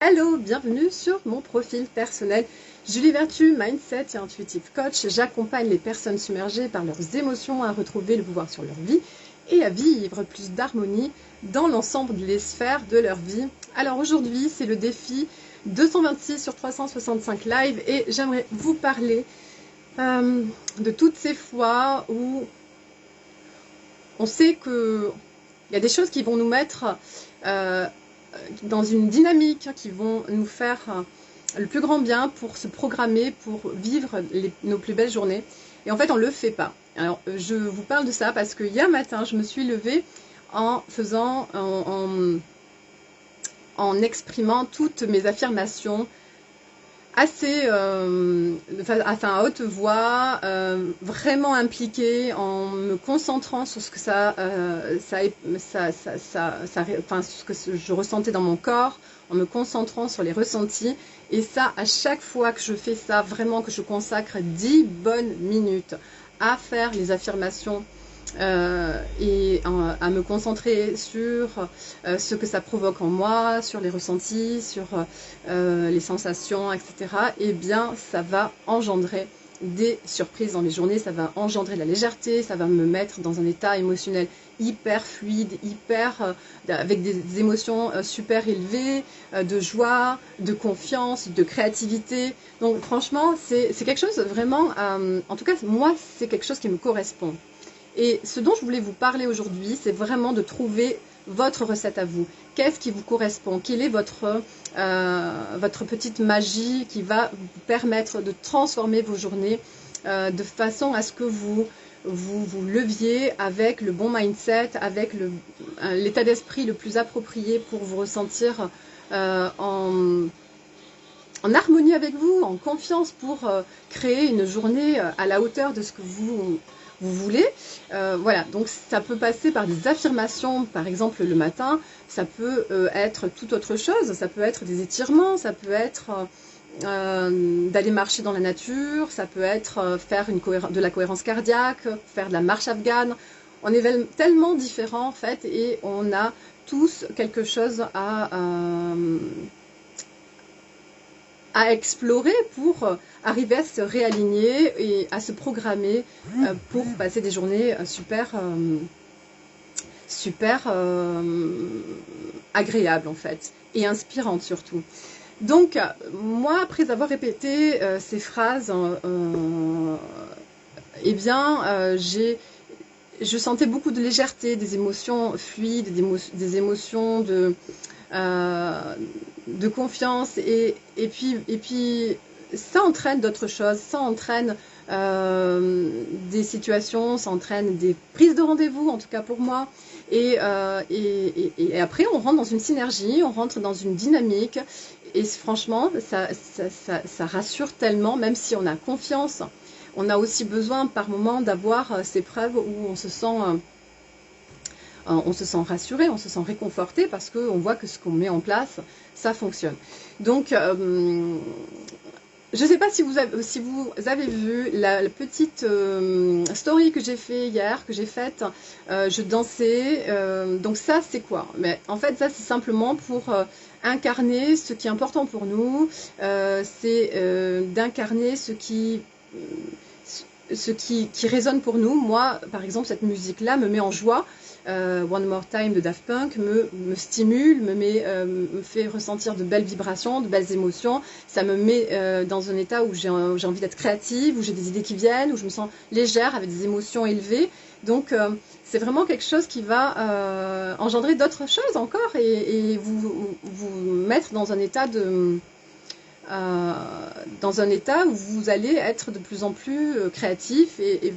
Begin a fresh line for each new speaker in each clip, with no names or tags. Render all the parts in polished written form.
Hello, bienvenue sur mon profil personnel Julie Vertu, Mindset et Intuitive Coach. J'accompagne les personnes submergées par leurs émotions à retrouver le pouvoir sur leur vie et à vivre plus d'harmonie dans l'ensemble des sphères de leur vie. Alors aujourd'hui, c'est le défi 226 sur 365 live et j'aimerais vous parler de toutes ces fois où on sait qu'il y a des choses qui vont nous mettre dans une dynamique, qui vont nous faire le plus grand bien pour se programmer, pour vivre nos plus belles journées. Et en fait, on ne le fait pas. Alors, je vous parle de ça parce que hier matin, je me suis levée en faisant, en exprimant toutes mes affirmations assez, à haute voix, vraiment impliquée, en me concentrant sur ce que ce que je ressentais dans mon corps, en me concentrant sur les ressentis. Et ça, à chaque fois que je fais ça, vraiment que je consacre 10 bonnes minutes à faire les affirmations et à me concentrer sur ce que ça provoque en moi, sur les ressentis, sur les sensations, etc. Eh bien, ça va engendrer des surprises dans mes journées, ça va engendrer de la légèreté, ça va me mettre dans un état émotionnel hyper fluide, avec des émotions super élevées, de joie, de confiance, de créativité. Donc franchement, c'est quelque chose vraiment, en tout cas moi, c'est quelque chose qui me correspond. Et ce dont je voulais vous parler aujourd'hui, c'est vraiment de trouver votre recette à vous. Qu'est-ce qui vous correspond? Quelle est votre petite magie qui va vous permettre de transformer vos journées de façon à ce que vous leviez avec le bon mindset, avec l'état d'esprit le plus approprié pour vous ressentir en harmonie avec vous, en confiance pour créer une journée à la hauteur de ce que vous voulez. Voilà, donc ça peut passer par des affirmations, par exemple le matin, ça peut être tout autre chose, ça peut être des étirements, ça peut être d'aller marcher dans la nature, ça peut être faire de la cohérence cardiaque, faire de la marche afghane. On est tellement différents en fait et on a tous quelque chose à explorer pour arriver à se réaligner et à se programmer pour passer des journées super agréables en fait et inspirantes surtout. Donc moi, après avoir répété ces phrases, eh bien je sentais beaucoup de légèreté, des émotions fluides, des émotions de confiance et puis ça entraîne d'autres choses, ça entraîne des situations, ça entraîne des prises de rendez-vous, en tout cas pour moi, et après on rentre dans une synergie, on rentre dans une dynamique et franchement ça rassure tellement, même si on a confiance. On a aussi besoin par moment d'avoir ces preuves où on se sent rassuré, on se sent réconforté parce qu'on voit que ce qu'on met en place, ça fonctionne. Donc, je ne sais pas si vous avez vu la petite story que j'ai fait hier, que j'ai faite. Je dansais. Donc ça, c'est quoi? Mais en fait, ça, c'est simplement pour incarner ce qui est important pour nous. C'est d'incarner ce qui résonne pour nous. Moi, par exemple, cette musique-là me met en joie. One More Time de Daft Punk me stimule, me fait ressentir de belles vibrations, de belles émotions. Ça me met dans un état où j'ai envie d'être créative, où j'ai des idées qui viennent, où je me sens légère, avec des émotions élevées. Donc, c'est vraiment quelque chose qui va engendrer d'autres choses encore et vous mettre dans un état où vous allez être de plus en plus créatif et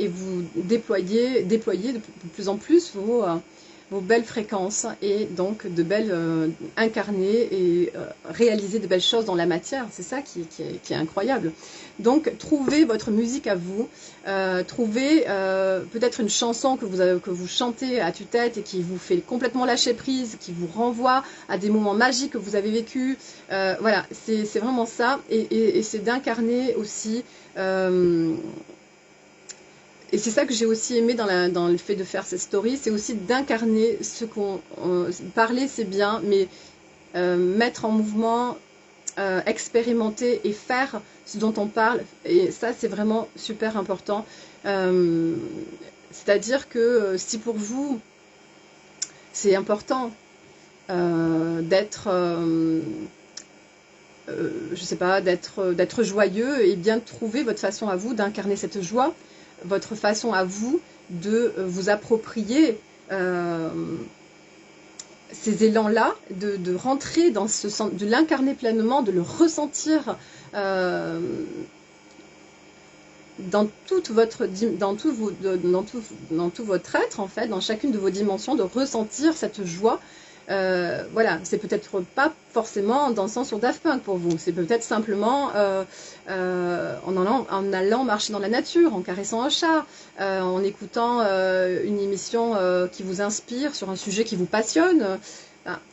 vous déployez de plus en plus vos belles fréquences et donc de belles incarner et réaliser de belles choses dans la matière. C'est ça qui est incroyable. Donc trouvez votre musique à vous, trouvez peut-être une chanson que vous chantez à tue-tête et qui vous fait complètement lâcher prise, qui vous renvoie à des moments magiques que vous avez vécus. Voilà, c'est vraiment ça et c'est d'incarner aussi et c'est ça que j'ai aussi aimé dans le fait de faire cette story, c'est aussi d'incarner ce qu'on... parler c'est bien, mais mettre en mouvement, expérimenter et faire ce dont on parle. Et ça, c'est vraiment super important. C'est-à-dire que si pour vous, c'est important d'être, je sais pas, d'être joyeux, et bien trouver votre façon à vous d'incarner cette joie, votre façon à vous de vous approprier ces élans-là, de rentrer dans ce sens, de l'incarner pleinement, de le ressentir dans toute votre, dans tout votre être, en fait, dans chacune de vos dimensions, de ressentir cette joie. Voilà, c'est peut-être pas forcément dans le sens sur Daft Punk pour vous, c'est peut-être simplement en allant marcher dans la nature, en caressant un chat, en écoutant une émission qui vous inspire sur un sujet qui vous passionne.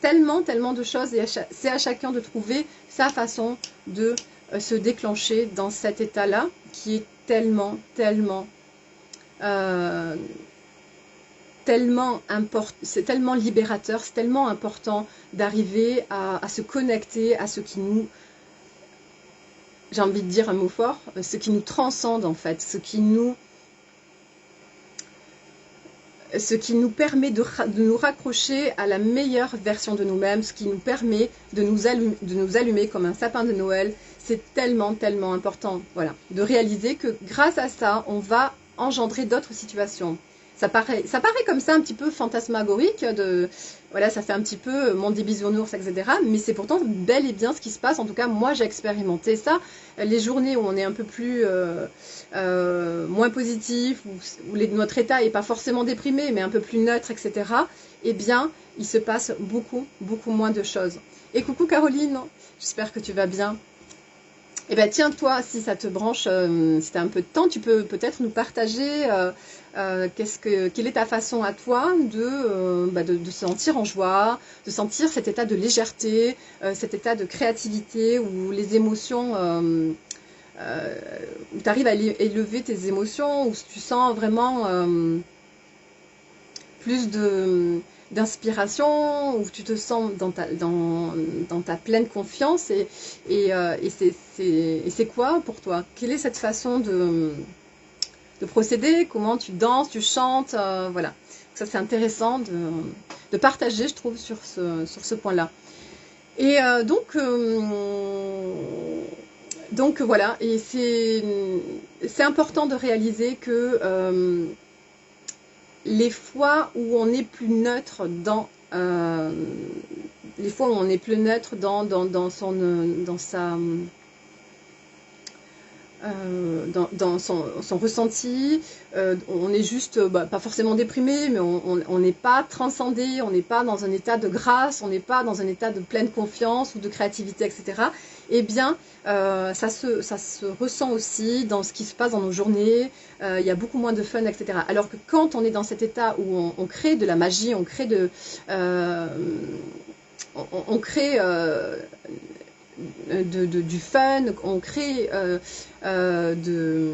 Tellement de choses, et c'est à chacun de trouver sa façon de se déclencher dans cet état-là qui est tellement important, c'est tellement libérateur, c'est tellement important d'arriver à se connecter à ce qui nous, j'ai envie de dire un mot fort, ce qui nous transcende en fait, ce qui nous permet de nous raccrocher à la meilleure version de nous-mêmes, ce qui nous permet de nous allumer comme un sapin de Noël. C'est tellement important, voilà, de réaliser que grâce à ça, on va engendrer d'autres situations. Ça paraît comme ça un petit peu fantasmagorique, voilà, ça fait un petit peu monde des bisounours, etc. Mais c'est pourtant bel et bien ce qui se passe. En tout cas, moi, j'ai expérimenté ça. Les journées où on est un peu plus moins positif, où notre état n'est pas forcément déprimé, mais un peu plus neutre, etc. Eh bien, il se passe beaucoup moins de choses. Et coucou Caroline, j'espère que tu vas bien. Eh bien, tiens, toi, si ça te branche, si tu as un peu de temps, tu peux peut-être nous partager quelle est ta façon à toi de se sentir en joie, de sentir cet état de légèreté, cet état de créativité où les émotions, où tu arrives à élever tes émotions, où tu sens vraiment plus d'inspiration, où tu te sens dans ta pleine confiance, et c'est quoi pour toi? Quelle est cette façon de procéder? Comment tu danses, tu chantes, voilà. Ça, c'est intéressant de partager, je trouve, sur ce point-là. Et donc voilà, et c'est important de réaliser que les fois où on est plus neutre dans dans son ressenti, on est juste pas forcément déprimé, mais on n'est pas transcendé, on n'est pas dans un état de grâce, on n'est pas dans un état de pleine confiance ou de créativité, etc. Eh bien, ça se ressent aussi dans ce qui se passe dans nos journées. Il y a beaucoup moins de fun, etc. Alors que quand on est dans cet état où on crée de la magie, on crée du fun, on crée de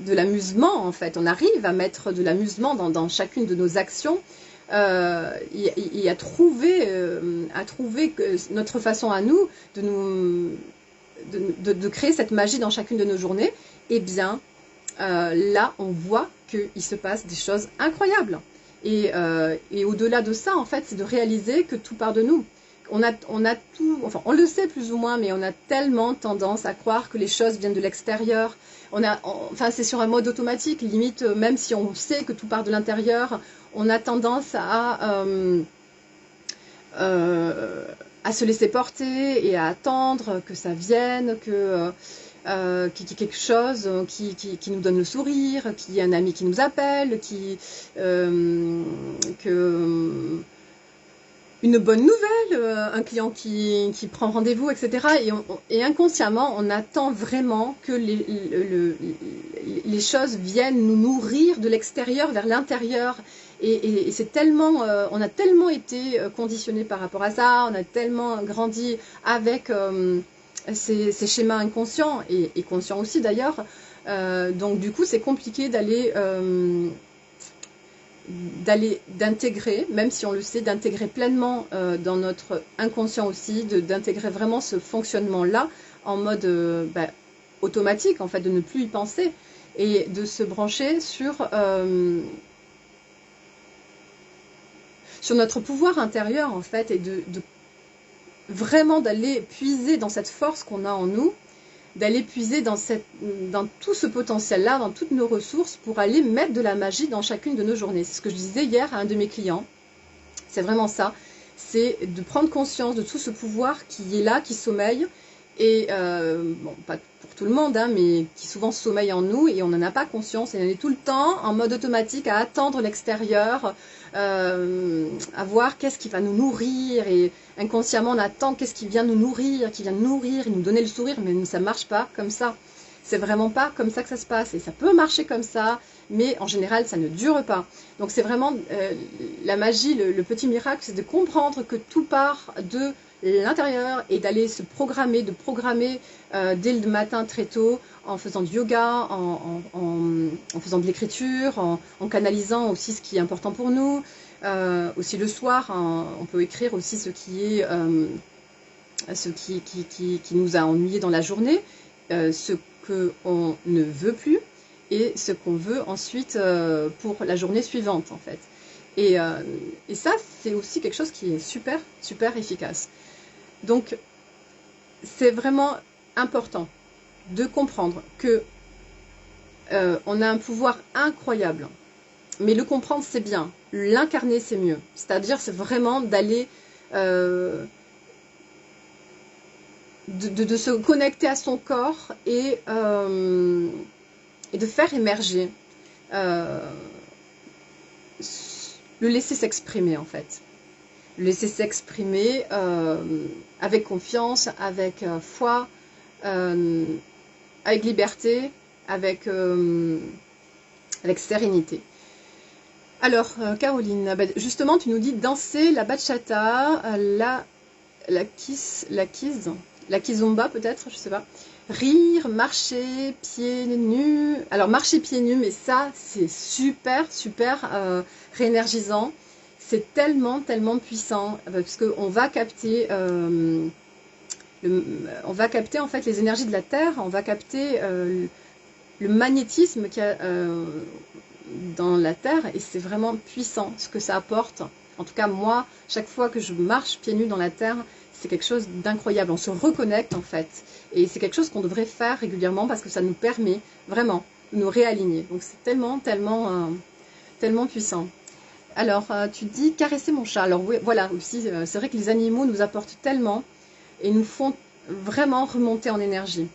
l'amusement, en fait. On arrive à mettre de l'amusement dans chacune de nos actions, et à trouver notre façon à nous de créer cette magie dans chacune de nos journées. Eh bien, là, on voit qu'il se passe des choses incroyables. Et au-delà de ça, en fait, c'est de réaliser que tout part de nous. On a tout, enfin on le sait plus ou moins, mais on a tellement tendance à croire que les choses viennent de l'extérieur. Enfin c'est sur un mode automatique, limite, même si on sait que tout part de l'intérieur, on a tendance à se laisser porter et à attendre que ça vienne, qu'il y ait quelque chose qui nous donne le sourire, qu'il y ait un ami qui nous appelle, une bonne nouvelle, un client qui prend rendez-vous, etc. Et inconsciemment, on attend vraiment que les choses viennent nous nourrir de l'extérieur vers l'intérieur. Et c'est tellement, on a tellement été conditionné par rapport à ça, on a tellement grandi avec ces schémas inconscients et conscients aussi d'ailleurs. Donc du coup, c'est compliqué d'aller d'intégrer, même si on le sait, d'intégrer pleinement dans notre inconscient aussi, d'intégrer vraiment ce fonctionnement-là en mode automatique, en fait, de ne plus y penser et de se brancher sur notre pouvoir intérieur, en fait, et de vraiment d'aller puiser dans cette force qu'on a en nous, d'aller puiser dans tout ce potentiel-là, dans toutes nos ressources, pour aller mettre de la magie dans chacune de nos journées. C'est ce que je disais hier à un de mes clients. C'est vraiment ça. C'est de prendre conscience de tout ce pouvoir qui est là, qui sommeille, et bon, pas pour tout le monde, hein, mais qui souvent sommeille en nous, et on n'en a pas conscience, et on est tout le temps en mode automatique à attendre l'extérieur, à voir qu'est-ce qui va nous nourrir, et inconsciemment on attend qu'est-ce qui vient nous nourrir, et nous donner le sourire, mais ça ne marche pas comme ça. C'est vraiment pas comme ça que ça se passe, et ça peut marcher comme ça, mais en général ça ne dure pas. Donc c'est vraiment la magie, le petit miracle, c'est de comprendre que tout part de l'intérieur et d'aller se programmer, dès le matin très tôt, en faisant du yoga, en faisant de l'écriture, en canalisant aussi ce qui est important pour nous. Aussi le soir, on peut écrire aussi ce qui nous a ennuyé dans la journée, ce qu'on ne veut plus et ce qu'on veut ensuite pour la journée suivante en fait. Et ça, c'est aussi quelque chose qui est super, super efficace. Donc, c'est vraiment important de comprendre que on a un pouvoir incroyable. Mais le comprendre, c'est bien. L'incarner, c'est mieux. C'est-à-dire, c'est vraiment d'aller de se connecter à son corps et de faire émerger, le laisser s'exprimer en fait. Le laisser s'exprimer avec confiance, avec foi, avec liberté, avec sérénité. Alors, Caroline, justement, tu nous dis danser la bachata, la kizomba peut-être, je sais pas. Rire, marcher, pieds nus. Alors, marcher pieds nus, mais ça, c'est super, super réénergisant. C'est tellement, tellement puissant, parce qu'on va capter, on va capter en fait les énergies de la Terre, on va capter le magnétisme qu'il y a dans la Terre, et c'est vraiment puissant ce que ça apporte. En tout cas, moi, chaque fois que je marche pieds nus dans la Terre, c'est quelque chose d'incroyable. On se reconnecte en fait, et c'est quelque chose qu'on devrait faire régulièrement parce que ça nous permet vraiment de nous réaligner. Donc c'est tellement, tellement, tellement puissant. Alors, tu dis caresser mon chat. Alors oui, voilà aussi, c'est vrai que les animaux nous apportent tellement et nous font vraiment remonter en énergie.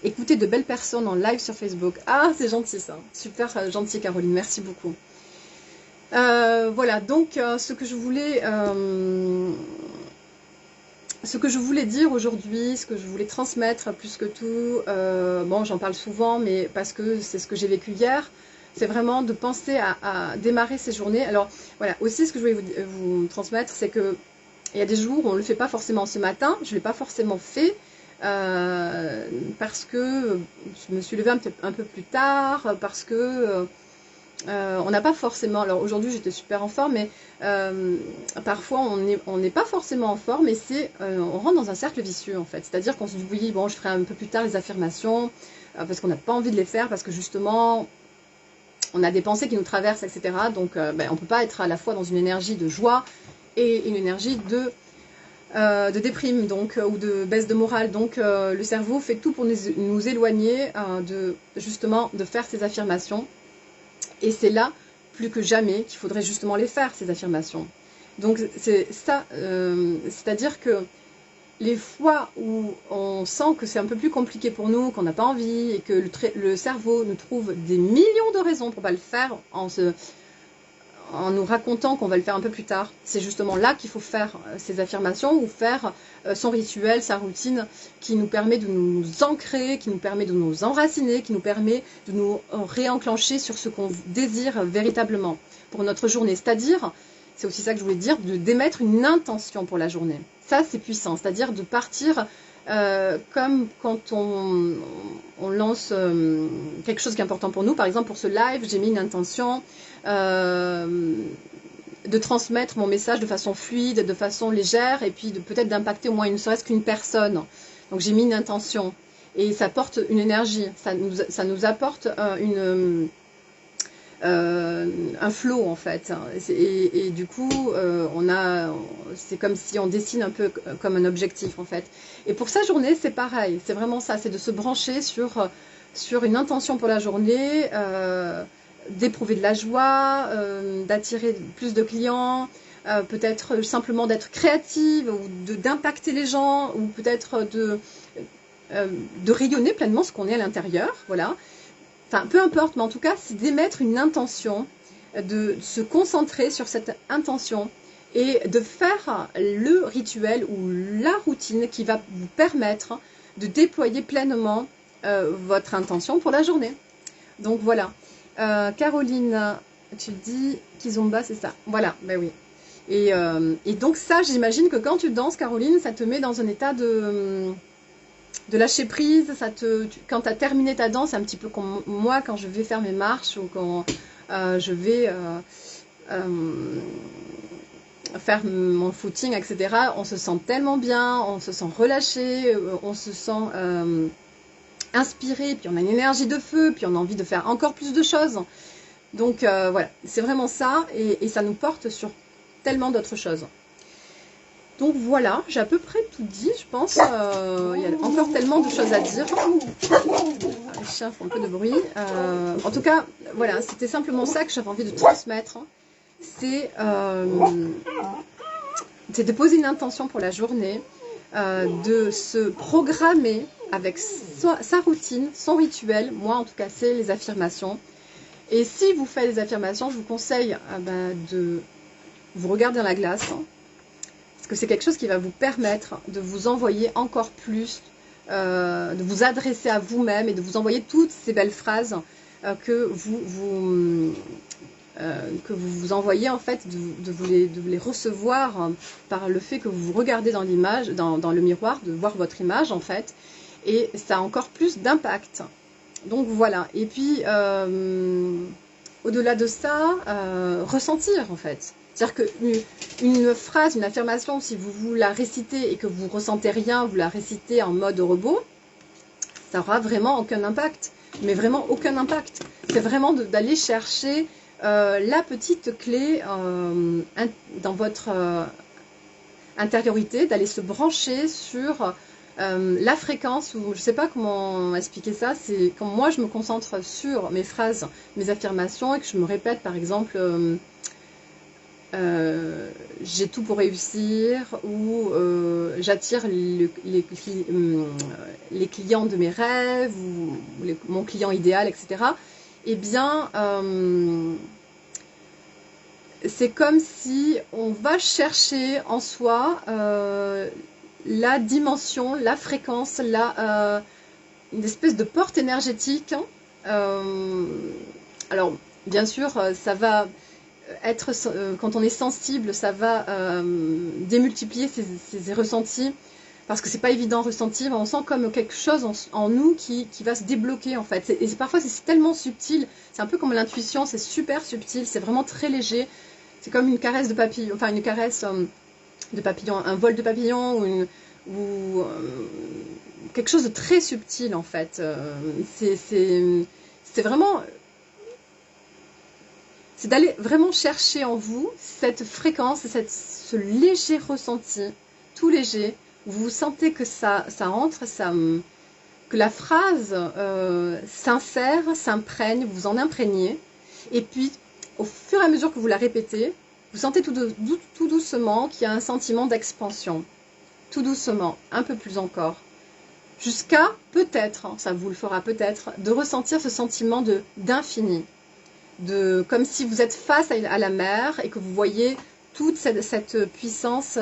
Écouter de belles personnes en live sur Facebook. Ah, c'est gentil ça. Super gentil Caroline, merci beaucoup. Voilà, donc ce que je voulais dire aujourd'hui, ce que je voulais transmettre plus que tout, bon j'en parle souvent, mais parce que c'est ce que j'ai vécu hier, c'est vraiment de penser à démarrer ces journées. Alors voilà, aussi ce que je voulais vous transmettre, c'est que il y a des jours où on ne le fait pas forcément ce matin, je ne l'ai pas forcément fait, parce que je me suis levée un peu plus tard, parce que on n'a pas forcément, alors aujourd'hui j'étais super en forme, mais parfois on n'est pas forcément en forme, et on rentre dans un cercle vicieux en fait. C'est-à-dire qu'on se dit oui, bon je ferai un peu plus tard les affirmations, parce qu'on n'a pas envie de les faire, parce que justement on a des pensées qui nous traversent, etc. Donc on ne peut pas être à la fois dans une énergie de joie et une énergie de déprime, donc, ou de baisse de morale. Donc le cerveau fait tout pour nous éloigner justement de faire ces affirmations. Et c'est là, plus que jamais, qu'il faudrait justement les faire, ces affirmations. Donc c'est ça, c'est-à-dire que les fois où on sent que c'est un peu plus compliqué pour nous, qu'on n'a pas envie, et que le cerveau nous trouve des millions de raisons pour ne pas le faire, en nous racontant qu'on va le faire un peu plus tard, c'est justement là qu'il faut faire ces affirmations, ou faire son rituel, sa routine, qui nous permet de nous ancrer, qui nous permet de nous enraciner, qui nous permet de nous réenclencher sur ce qu'on désire véritablement pour notre journée. C'est-à-dire, c'est aussi ça que je voulais dire, d'émettre une intention pour la journée. Ça, c'est puissant, c'est-à-dire de partir comme quand on lance quelque chose qui est important pour nous. Par exemple, pour ce live, j'ai mis une intention de transmettre mon message de façon fluide, de façon légère, et puis peut-être d'impacter au moins ne serait-ce qu'une personne. Donc j'ai mis une intention, et ça porte une énergie, ça nous apporte un flow en fait. Et du coup, c'est comme si on dessine un peu comme un objectif en fait. Et pour sa journée, c'est pareil, c'est vraiment ça, c'est de se brancher sur une intention pour la journée, d'éprouver de la joie, d'attirer plus de clients, peut-être simplement d'être créative ou d'impacter les gens, ou peut-être de rayonner pleinement ce qu'on est à l'intérieur, voilà. Enfin, peu importe, mais en tout cas, c'est d'émettre une intention, de se concentrer sur cette intention et de faire le rituel ou la routine qui va vous permettre de déployer pleinement votre intention pour la journée. Donc voilà. Caroline, tu dis Kizomba, c'est ça. Voilà, ben oui. Et donc ça, j'imagine que quand tu danses, Caroline, ça te met dans un état de lâcher prise. Quand tu as terminé ta danse, un petit peu comme moi quand je vais faire mes marches ou quand je vais faire mon footing, etc. On se sent tellement bien, on se sent relâché, on se sent inspiré, puis on a une énergie de feu, puis on a envie de faire encore plus de choses. Donc voilà, c'est vraiment ça, et ça nous porte sur tellement d'autres choses. Donc voilà, j'ai à peu près tout dit, je pense. Il y a encore tellement de choses à dire. Les chiens font un peu de bruit. En tout cas, voilà, c'était simplement ça que j'avais envie de transmettre. C'est de poser une intention pour la journée, de se programmer avec sa routine, son rituel. Moi, en tout cas, c'est les affirmations. Et si vous faites des affirmations, je vous conseille de vous regarder dans la glace, parce que c'est quelque chose qui va vous permettre de vous envoyer encore plus, de vous adresser à vous-même et de vous envoyer toutes ces belles phrases que vous envoyez, en fait, de vous les recevoir par le fait que vous vous regardez dans l'image, dans le miroir, de voir votre image, en fait, et ça a encore plus d'impact. Donc voilà, et puis au-delà de ça, ressentir, en fait. C'est-à-dire qu'une phrase, une affirmation, si vous la récitez et que vous ne ressentez rien, vous la récitez en mode robot, ça n'aura vraiment aucun impact. Mais vraiment aucun impact. C'est vraiment d'aller chercher la petite clé dans votre intériorité, d'aller se brancher sur la fréquence, ou je ne sais pas comment expliquer ça, c'est quand moi je me concentre sur mes phrases, mes affirmations, et que je me répète par exemple j'ai tout pour réussir, ou j'attire les clients de mes rêves, ou mon client idéal, etc. Eh bien, c'est comme si on va chercher en soi la dimension, la fréquence, une espèce de porte énergétique. Alors, bien sûr, ça va être, quand on est sensible, ça va démultiplier ces ressentis, parce que c'est pas évident à ressentir, on sent comme quelque chose en nous qui va se débloquer, en fait. Et parfois c'est tellement subtil, c'est un peu comme l'intuition, c'est super subtil, c'est vraiment très léger, c'est comme une caresse de papillon, enfin une caresse de papillon, un vol de papillon, ou quelque chose de très subtil, en fait. C'est vraiment... C'est d'aller vraiment chercher en vous cette fréquence, ce léger ressenti, tout léger, où vous sentez que ça entre, que la phrase s'insère, s'imprègne, vous en imprégnez, et puis au fur et à mesure que vous la répétez, vous sentez tout doucement qu'il y a un sentiment d'expansion, tout doucement, un peu plus encore, jusqu'à peut-être, ça vous le fera peut-être, de ressentir ce sentiment d'infini. Comme si vous êtes face à la mer et que vous voyez toute cette puissance,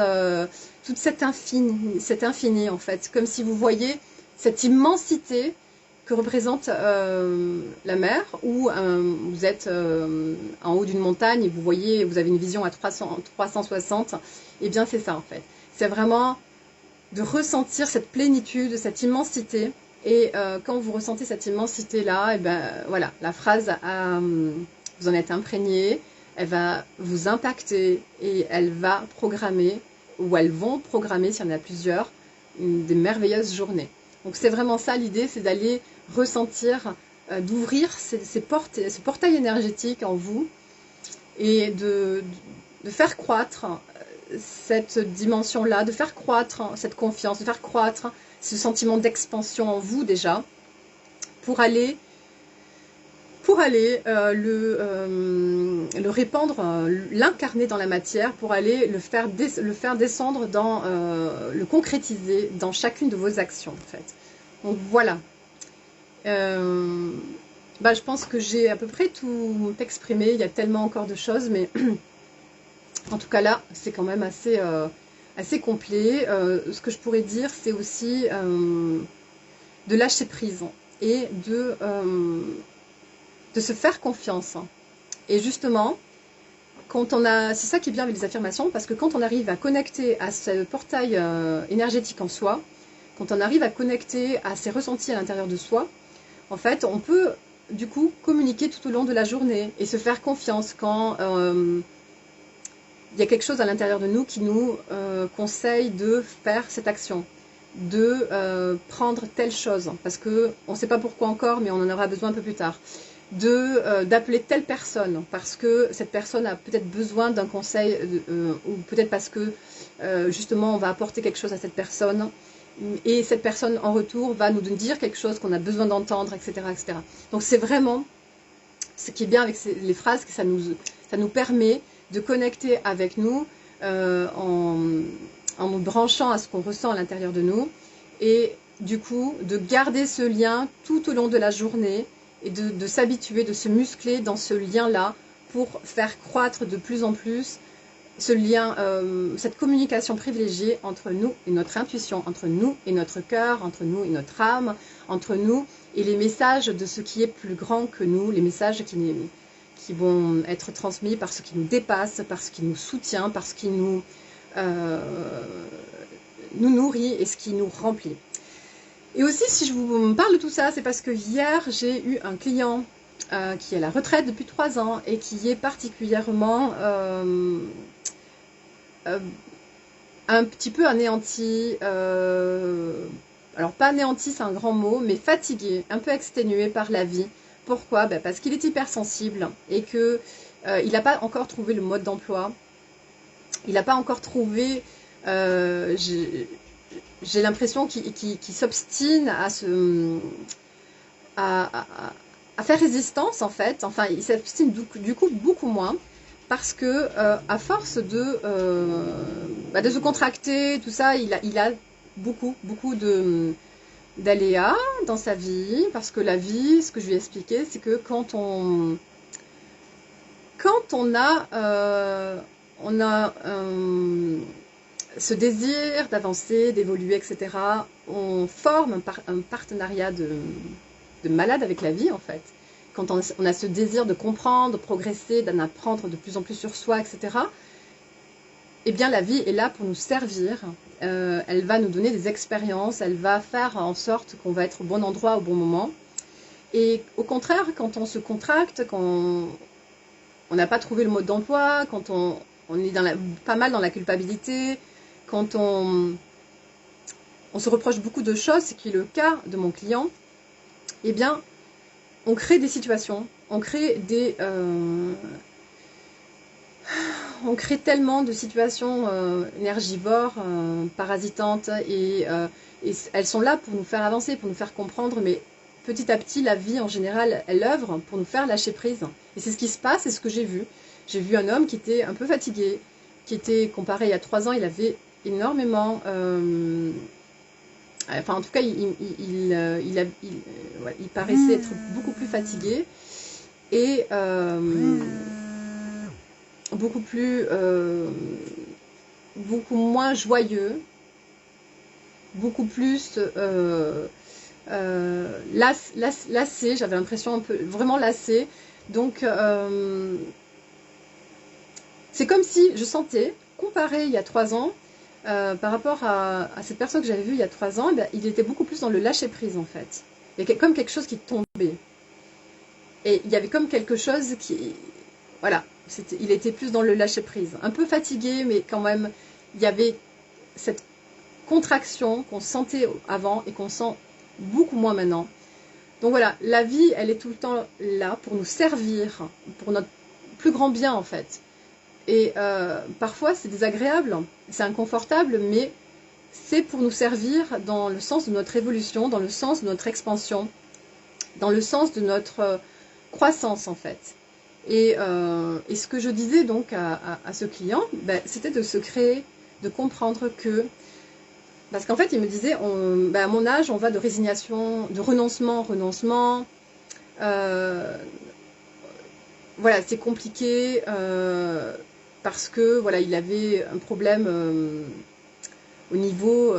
toute cet infini en fait, comme si vous voyez cette immensité que représente la mer, ou vous êtes en haut d'une montagne et vous avez une vision à 360, et bien c'est ça en fait. C'est vraiment de ressentir cette plénitude, cette immensité. Et quand vous ressentez cette immensité-là, et ben voilà, la phrase, vous en êtes imprégné, elle va vous impacter et elle va programmer, ou elles vont programmer, s'il y en a plusieurs, des merveilleuses journées. Donc c'est vraiment ça l'idée, c'est d'aller ressentir, d'ouvrir ces portes, ce portail énergétique en vous et de faire croître cette dimension-là, de faire croître cette confiance, de faire croître ce sentiment d'expansion en vous déjà, pour aller le répandre, l'incarner dans la matière, pour aller le faire descendre, le concrétiser dans chacune de vos actions en fait. Donc voilà. Je pense que j'ai à peu près tout exprimé, il y a tellement encore de choses, mais en tout cas là, c'est quand même assez complet. Ce que je pourrais dire, c'est aussi de lâcher prise et de se faire confiance. Et justement, c'est ça qui est bien avec les affirmations, parce que quand on arrive à connecter à ce portail énergétique en soi, quand on arrive à connecter à ces ressentis à l'intérieur de soi, en fait, on peut du coup communiquer tout au long de la journée et se faire confiance quand il y a quelque chose à l'intérieur de nous qui nous conseille de faire cette action, de prendre telle chose, parce qu'on ne sait pas pourquoi encore, mais on en aura besoin un peu plus tard, d'appeler telle personne, parce que cette personne a peut-être besoin d'un conseil, ou peut-être parce que justement on va apporter quelque chose à cette personne, et cette personne en retour va nous dire quelque chose qu'on a besoin d'entendre, etc., etc. Donc c'est vraiment ce qui est bien avec les phrases, que ça nous permet de connecter avec nous en nous branchant à ce qu'on ressent à l'intérieur de nous, et du coup de garder ce lien tout au long de la journée et de s'habituer, de se muscler dans ce lien-là pour faire croître de plus en plus ce lien, cette communication privilégiée entre nous et notre intuition, entre nous et notre cœur, entre nous et notre âme, entre nous et les messages de ce qui est plus grand que nous, les messages qui vont être transmis par ce qui nous dépasse, par ce qui nous soutient, par ce qui nous nourrit et ce qui nous remplit. Et aussi, si je vous parle de tout ça, c'est parce que hier, j'ai eu un client qui est à la retraite depuis 3 ans et qui est particulièrement un petit peu anéanti, alors pas anéanti, c'est un grand mot, mais fatigué, un peu exténué par la vie. Pourquoi? Parce qu'il est hypersensible et que il n'a pas encore trouvé le mode d'emploi. Il n'a pas encore trouvé, j'ai l'impression qu'il s'obstine à faire résistance en fait. Enfin, il s'obstine du coup beaucoup moins, parce que à force de se contracter, tout ça, il a beaucoup d'aléas dans sa vie, parce que la vie, ce que je lui ai expliqué, c'est que quand on a ce désir d'avancer, d'évoluer, etc., on forme un partenariat de malade avec la vie en fait. Quand on a ce désir de comprendre, de progresser, d'en apprendre de plus en plus sur soi, etc., eh bien la vie est là pour nous servir. Elle va nous donner des expériences, elle va faire en sorte qu'on va être au bon endroit au bon moment. Et au contraire, quand on se contracte, quand on n'a pas trouvé le mode d'emploi, quand on est pas mal dans la culpabilité, quand on se reproche beaucoup de choses, ce qui est le cas de mon client, eh bien, on crée des situations, on crée tellement de situations énergivores, parasitantes, et elles sont là pour nous faire avancer, pour nous faire comprendre, mais petit à petit, la vie en général, elle œuvre pour nous faire lâcher prise. Et c'est ce qui se passe, c'est ce que j'ai vu. J'ai vu un homme qui était un peu fatigué, qui était, comparé il y a 3 ans, il avait énormément... enfin, en tout cas, il paraissait être beaucoup plus fatigué et beaucoup moins joyeux, beaucoup plus lassé. J'avais l'impression un peu vraiment lassé. Donc, c'est comme si je sentais, comparé il y a 3 ans, par rapport à cette personne que j'avais vue il y a 3 ans, eh bien, il était beaucoup plus dans le lâcher-prise en fait. Il y a comme quelque chose qui tombait. Et il y avait comme quelque chose qui... Voilà, il était plus dans le lâcher-prise. Un peu fatigué, mais quand même, il y avait cette contraction qu'on sentait avant et qu'on sent beaucoup moins maintenant. Donc voilà, la vie, elle est tout le temps là pour nous servir, pour notre plus grand bien en fait. Et parfois c'est désagréable, c'est inconfortable, mais c'est pour nous servir dans le sens de notre évolution, dans le sens de notre expansion, dans le sens de notre croissance en fait. Et ce que je disais donc à ce client, ben, c'était de se créer, de comprendre que... Parce qu'en fait, il me disait, à mon âge, on va de résignation, de renoncement en renoncement. Voilà, c'est compliqué parce que voilà, il avait un problème au niveau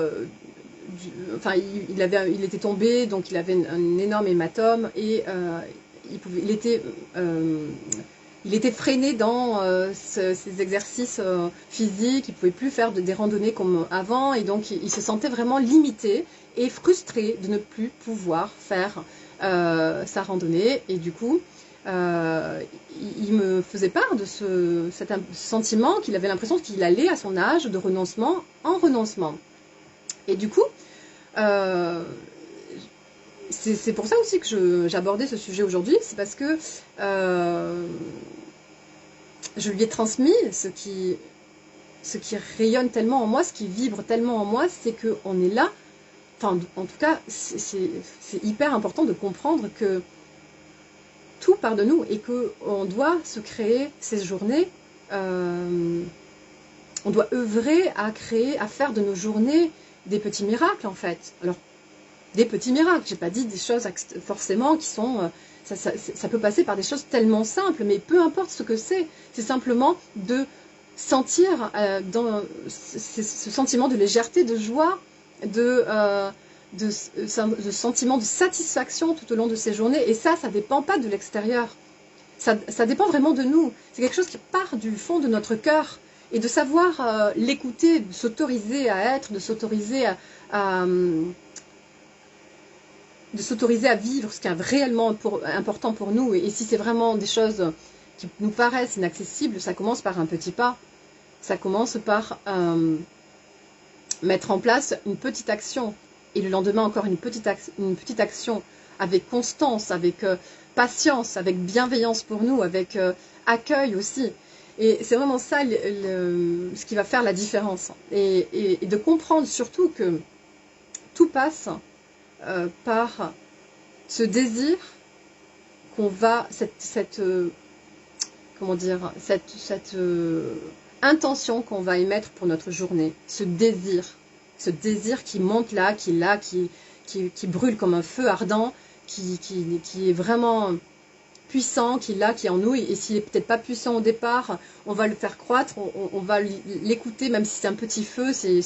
enfin, il était tombé, donc il avait un énorme hématome et il était freiné dans ses exercices physiques, il ne pouvait plus faire des randonnées comme avant, et donc il se sentait vraiment limité et frustré de ne plus pouvoir faire sa randonnée. Et du coup, il me faisait part de cet sentiment qu'il avait l'impression qu'il allait à son âge de renoncement en renoncement. Et du coup, c'est pour ça aussi que j'abordais ce sujet aujourd'hui, c'est parce que je lui ai transmis ce qui rayonne tellement en moi, ce qui vibre tellement en moi, c'est qu'on est là. Enfin, en tout cas, c'est hyper important de comprendre que tout part de nous et qu'on doit se créer ces journées. On doit œuvrer à créer, à faire de nos journées des petits miracles en fait. Alors, des petits miracles, j'ai pas dit des choses forcément qui sont... Ça peut passer par des choses tellement simples, mais peu importe ce que c'est simplement de sentir dans ce sentiment de légèreté, de joie, de sentiment de satisfaction tout au long de ces journées. Et ça dépend pas de l'extérieur. Ça dépend vraiment de nous. C'est quelque chose qui part du fond de notre cœur. Et de savoir l'écouter, de s'autoriser à être, de s'autoriser à vivre ce qui est réellement important pour nous. Et si c'est vraiment des choses qui nous paraissent inaccessibles, ça commence par un petit pas. Ça commence par mettre en place une petite action. Et le lendemain encore une petite action avec constance, avec patience, avec bienveillance pour nous, avec accueil aussi. Et c'est vraiment ça ce qui va faire la différence. Et de comprendre surtout que tout passe par ce désir qu'on va, comment dire, cette intention qu'on va émettre pour notre journée, ce désir qui monte là, qui brûle comme un feu ardent, qui est vraiment puissant, qui est en nous, et s'il n'est peut-être pas puissant au départ, on va le faire croître, on va l'écouter, même si c'est un petit feu, c'est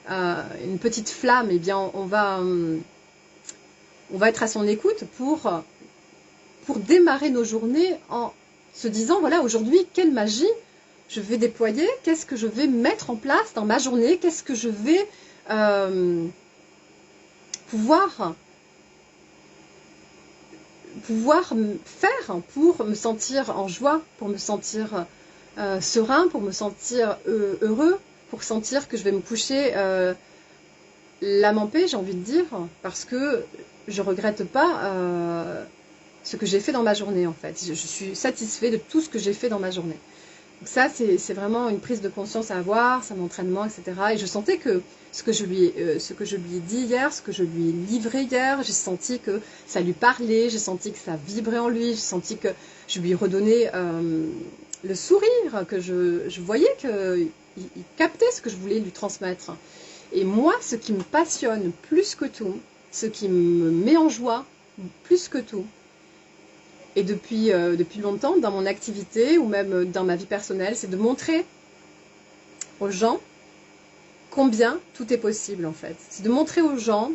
une petite flamme, et bien on va être à son écoute pour démarrer nos journées en se disant, voilà, aujourd'hui, quelle magie je vais déployer, qu'est-ce que je vais mettre en place dans ma journée, qu'est-ce que je vais pouvoir faire pour me sentir en joie, pour me sentir serein, pour me sentir heureux, pour sentir que je vais me coucher l'âme en paix, j'ai envie de dire, parce que je regrette pas ce que j'ai fait dans ma journée en fait. Je suis satisfait de tout ce que j'ai fait dans ma journée. Donc ça, c'est vraiment une prise de conscience à avoir, c'est un entraînement, etc. Et je sentais que ce que je lui ai dit hier, ce que je lui ai livré hier, j'ai senti que ça lui parlait, j'ai senti que ça vibrait en lui, j'ai senti que je lui redonnais le sourire, que je voyais qu'il captait ce que je voulais lui transmettre. Et moi, ce qui me passionne plus que tout, ce qui me met en joie plus que tout, et depuis longtemps dans mon activité ou même dans ma vie personnelle, c'est de montrer aux gens combien tout est possible en fait. C'est de montrer aux gens,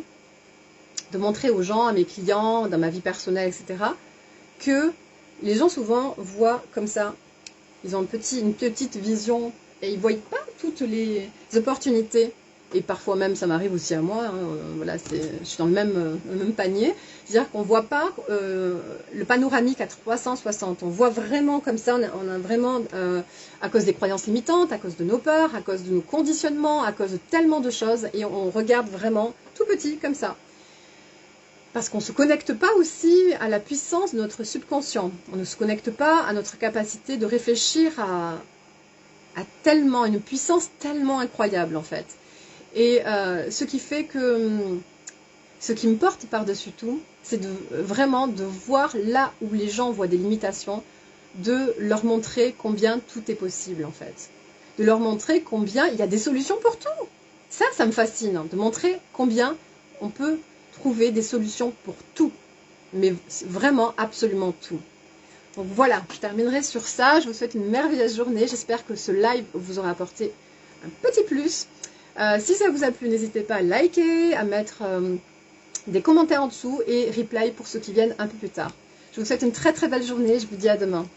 à mes clients, dans ma vie personnelle, etc., que les gens souvent voient comme ça, ils ont une petite vision et ils ne voient pas toutes les opportunités. Et parfois même, ça m'arrive aussi à moi, hein, voilà, je suis dans le même panier. C'est-à-dire qu'on ne voit pas le panoramique à 360. On voit vraiment comme ça, on a vraiment, à cause des croyances limitantes, à cause de nos peurs, à cause de nos conditionnements, à cause de tellement de choses, et on regarde vraiment tout petit comme ça. Parce qu'on ne se connecte pas aussi à la puissance de notre subconscient. On ne se connecte pas à notre capacité de réfléchir à tellement, une puissance tellement incroyable en fait. Et ce qui fait que, ce qui me porte par-dessus tout, c'est vraiment de voir là où les gens voient des limitations, de leur montrer combien tout est possible en fait. De leur montrer combien il y a des solutions pour tout. Ça me fascine, hein, de montrer combien on peut trouver des solutions pour tout. Mais vraiment, absolument tout. Donc voilà, je terminerai sur ça. Je vous souhaite une merveilleuse journée. J'espère que ce live vous aura apporté un petit plus. Si ça vous a plu, n'hésitez pas à liker, à mettre des commentaires en dessous et replay pour ceux qui viennent un peu plus tard. Je vous souhaite une très très belle journée. Je vous dis à demain.